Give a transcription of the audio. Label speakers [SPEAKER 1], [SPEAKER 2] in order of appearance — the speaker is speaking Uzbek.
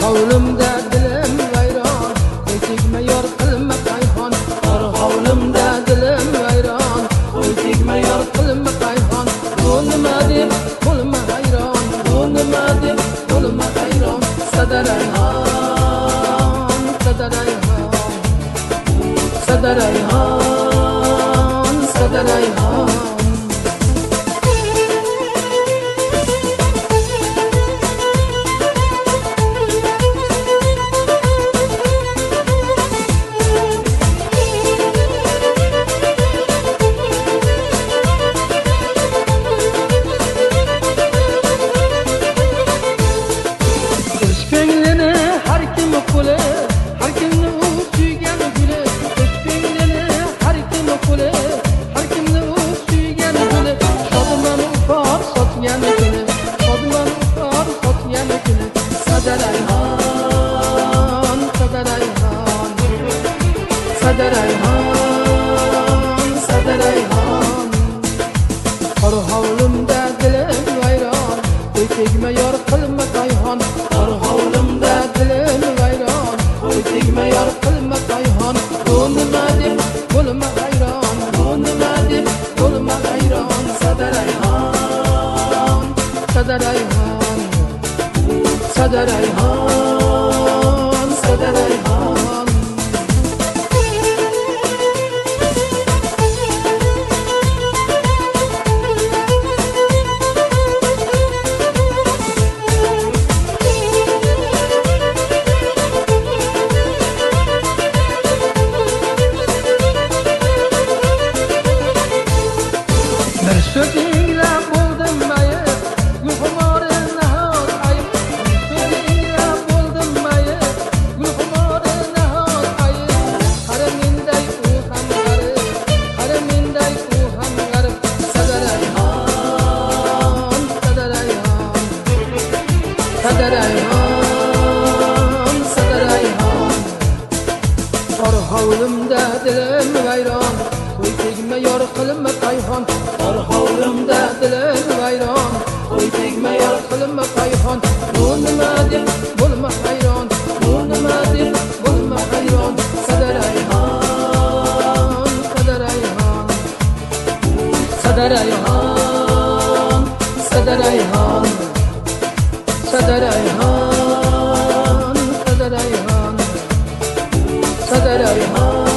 [SPEAKER 1] hovlimda dilim vayron, qo'y tegma yor qilma payhon. Bor hovlimda dilim vayron, qo'y tegma yor qilma payhon. Bu nima deb bo'lma hayron, bu nima deb bo'lma hayron. Sadarayhon, sadarayhon, sadarayhon, sadarayhon. Sadarayhon, sadarayhon, sadarayhon, sadarayhon. Bor hovlimda dilim vayron, qo'y tegma yor qilma payhon. Bor hovlimda dilim vayron, qo'y tegma yor qilma payhon. Bu nima deb bo'lma hayron, bu nima deb bo'lma hayron. Sadarayhon, sadarayhon, sadarayhon, sadarayhon. Bir so'zingla bo'ldim mayib, gulxumori nahot ayib. Bir so'zingla bo'ldim mayib, gulxumori nahot ayib. Qara menday u ham g'arib, qara menday u ham g'arib. Sadarayhon, sadarayhon, sadarayhon, sadarayhon. Bor hovlimda dilim vayron, qo'y tegma yor qilma payhon. Bor hovlimda dilim vayron, qo'y tegma yor qilma payhon. Bu nima deb bo'lma hayron, bu nima deb bo'lma hayron. Sadarayhon, sadarayhon, sadarayhon, sadarayhon, sadarayhon, sadarayhon, sadarayhon.